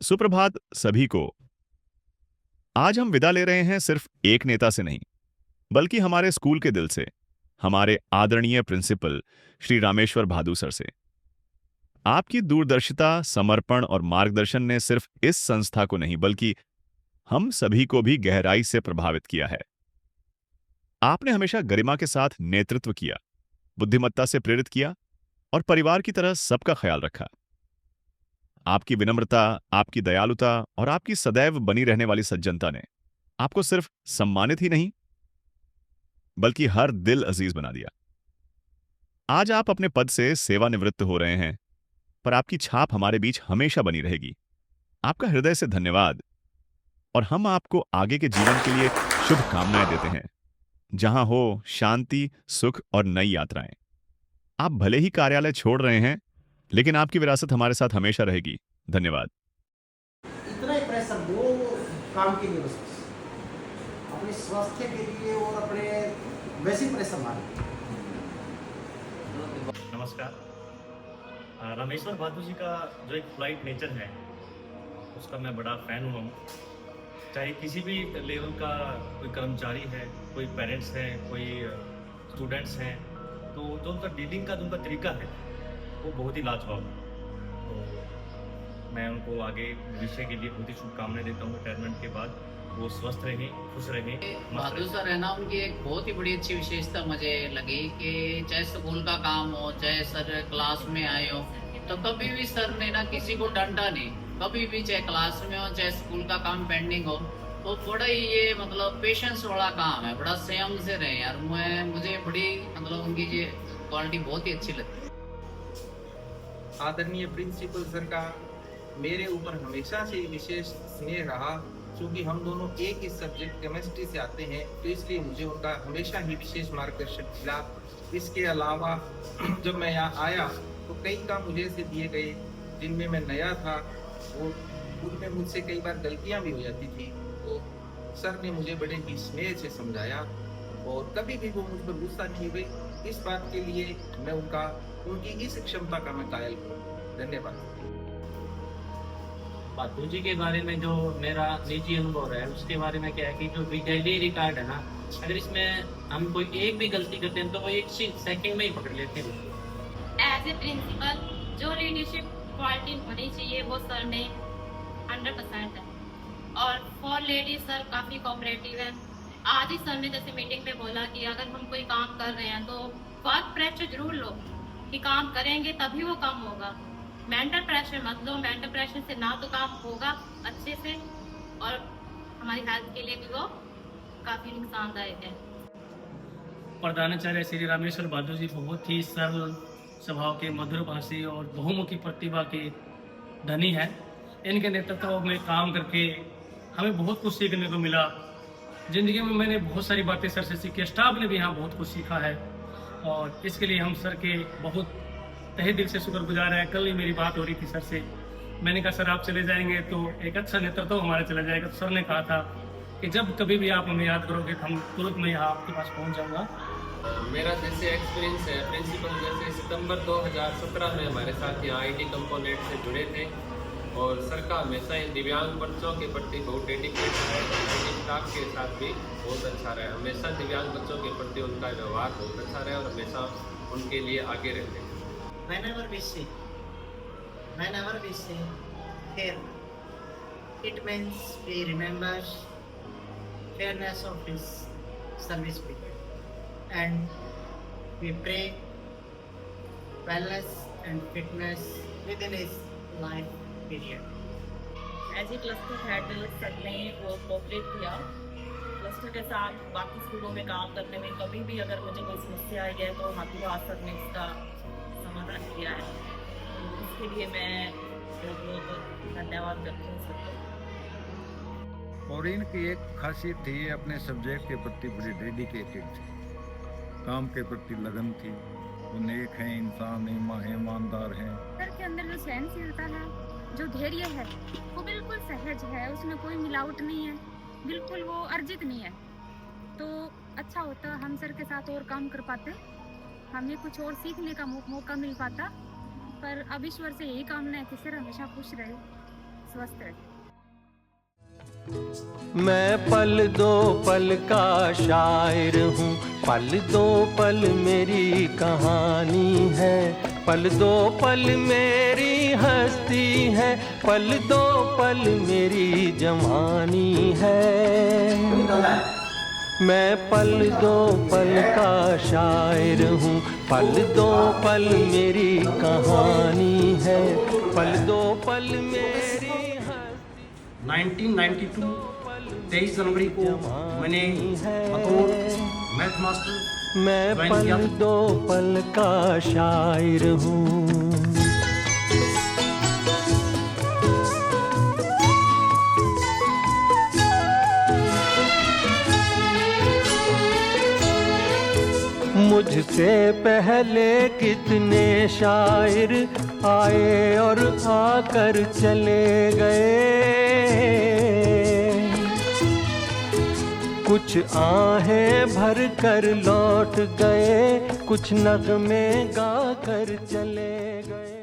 सुप्रभात सभी को। आज हम विदा ले रहे हैं सिर्फ एक नेता से नहीं, बल्कि हमारे स्कूल के दिल से, हमारे आदरणीय प्रिंसिपल श्री रामेश्वर भादु सर से। आपकी दूरदर्शिता, समर्पण और मार्गदर्शन ने सिर्फ इस संस्था को नहीं बल्कि हम सभी को भी गहराई से प्रभावित किया है। आपने हमेशा गरिमा के साथ नेतृत्व किया, बुद्धिमत्ता से प्रेरित किया और परिवार की तरह सबका ख्याल रखा। आपकी विनम्रता, आपकी दयालुता और आपकी सदैव बनी रहने वाली सज्जनता ने आपको सिर्फ सम्मानित ही नहीं बल्कि हर दिल अजीज बना दिया। आज आप अपने पद से सेवानिवृत्त हो रहे हैं, पर आपकी छाप हमारे बीच हमेशा बनी रहेगी। आपका हृदय से धन्यवाद और हम आपको आगे के जीवन के लिए शुभकामनाएं देते हैं, जहां हो शांति, सुख और नई यात्राएं। आप भले ही कार्यालय छोड़ रहे हैं, लेकिन आपकी विरासत हमारे साथ हमेशा रहेगी। धन्यवाद। इतना ही प्रेशर दो काम के लिए, बस अपने स्वास्थ्य के लिए और अपने वैसे प्रेशर मारे। नमस्कार। रामेश्वर भादु जी का जो एक फ्लाइट नेचर है उसका मैं बड़ा फ़ैन हुआ हूँ। चाहे किसी भी लेवल का कोई कर्मचारी है, कोई पेरेंट्स हैं, कोई स्टूडेंट्स हैं, तो जो उनका डीलिंग का जो उनका तरीका है वो बहुत ही लाजवाब है। तो मैं उनको आगे भविष्य के लिए बहुत ही शुभकामनाएं देता हूँ। रिटायरमेंट के बाद वो स्वस्थ रहें, खुश रहें, मस्त बहादुर रहें। सर है ना, उनकी एक बहुत ही बड़ी अच्छी विशेषता मुझे लगी कि चाहे स्कूल का काम हो, चाहे सर क्लास में आए हो, तो कभी भी सर ने ना किसी को डांटा नहीं। कभी भी चाहे क्लास में हो, चाहे स्कूल का काम पेंडिंग हो, तो बड़ा ही ये मतलब पेशेंस वाला काम है, बड़ा संयम से रहे यार। मुझे बड़ी मतलब उनकी ये क्वालिटी बहुत ही अच्छी लगती है। आदरणीय प्रिंसिपल सर का मेरे ऊपर हमेशा से विशेष स्नेह रहा, क्योंकि हम दोनों एक ही सब्जेक्ट केमिस्ट्री से आते हैं, तो इसलिए मुझे उनका हमेशा ही विशेष मार्गदर्शन मिला। इसके अलावा जब मैं यहाँ आया तो कई काम मुझे से दिए गए जिनमें मैं नया था, वो उनमें मुझसे कई बार गलतियाँ भी हो जाती थी, तो सर ने मुझे बड़े ही स्नेह से समझाया और कभी भी वो मुझ पर गुस्सा नहीं हुए। इस बात के लिए मैं उनकी इस क्षमता का मैं कायल हूँ। धन्यवाद। भादु जी के बारे में जो मेरा निजी अनुभव है उसके बारे में क्या है कि जो डेली रिकॉर्ड है ना, अगर इसमें हम कोई एक भी गलती करते हैं तो वो एक सेकंड में ही पकड़ लेते हैं उसको। एज ए प्रिंसिपल जो लीडरशिप क्वालिटी होनी चाहिए वो सर में 100% है। और फॉर लेडीज सर काफ़ी कोऑपरेटिव है। आज ही सर ने जैसे मीटिंग पे बोला कि अगर हम कोई काम कर रहे हैं तो वर्क प्रेशर जरूर लो, कि काम करेंगे तभी वो काम होगा। मेंटल प्रेशर मत लो, मेंटल प्रेशर से ना तो काम होगा अच्छे से और हमारी हेल्थ के लिए भी वो काफ़ी नुकसानदायक है। प्रधानाचार्य श्री रामेश्वर भादु जी बहुत ही सरल स्वभाव के, मधुर भाषी और बहुमुखी प्रतिभा के धनी हैं। इनके नेतृत्व में काम करके हमें बहुत कुछ सीखने को मिला। ज़िंदगी में मैंने बहुत सारी बातें सर से सीखी, स्टाफ ने भी यहाँ बहुत कुछ सीखा है और इसके लिए हम सर के बहुत तहे दिल से शुक्रगुजार हैं। कल ही मेरी बात हो रही थी सर से, मैंने कहा सर आप चले जाएंगे तो एक अच्छा नेतृत्व हमारा चला जाएगा। तो सर ने कहा था कि जब कभी भी आप हमें याद करोगे तो हम तुरंत मैं यहाँ आपके पास पहुँच जाऊँगा। मेरा जैसे एक्सपीरियंस है प्रिंसिपल, जैसे सितंबर 2017 में हमारे साथ यहाँ आईटी कंपोनेंट से जुड़े थे और सर का हमेशा ही दिव्यांग बच्चों के प्रति बहुत डेडिकेट है। आईटी स्टाफ के साथ भी बहुत अच्छा रहा, हमेशा दिव्यांग बच्चों के प्रति उनका व्यवहार बहुत अच्छा रहा और हमेशा उनके लिए आगे रहते हैं। Whenever we say fair, it means we remember fairness of his service period and we pray wellness and fitness within his life period. As a cluster head sir ने वो कोऑपरेट किया क्लस्टर के साथ। बाकी स्कूलों में काम करने में कभी भी अगर मुझे कोई समस्या आई है तो हाथों सर ने इसका समाधान किया है। तो इसके लिए मैं बहुत बहुत धन्यवाद करती हूँ सबको। और इनकी एक खासियत थी, अपने सब्जेक्ट के प्रति बड़ी डेडिकेटेड थे, काम के प्रति लगन थी। वो नेक हैं, इंसान ईमानदार हैं। सर के अंदर जो सहनशीलता है, जो धैर्य है, वो बिल्कुल सहज है, उसमें कोई मिलावट नहीं है, बिल्कुल वो अर्जित नहीं है। तो अच्छा होता हम सर के साथ और काम कर पाते, हमें कुछ और सीखने का मौका मिल पाता। पर अब ईश्वर से यही कामना है कि सर हमेशा खुश रहे, स्वस्थ रहें। मैं पल दो पल का शायर हूँ, पल दो पल मेरी कहानी है, पल दो पल मेरी हस्ती है, पल दो पल मेरी जवानी है। मैं पल दो पल का शायर हूँ, पल दो पल मेरी कहानी है, पल दो पल मेरी 1992 23 जनवरी को मैंने बतौर मैथ मास्टर मैं ज्वाइन पल किया। दो पल का शायर हूँ। मुझसे पहले कितने शायर आए और आकर चले गए, कुछ आहें भर कर लौट गए, कुछ नगमे गा कर चले गए।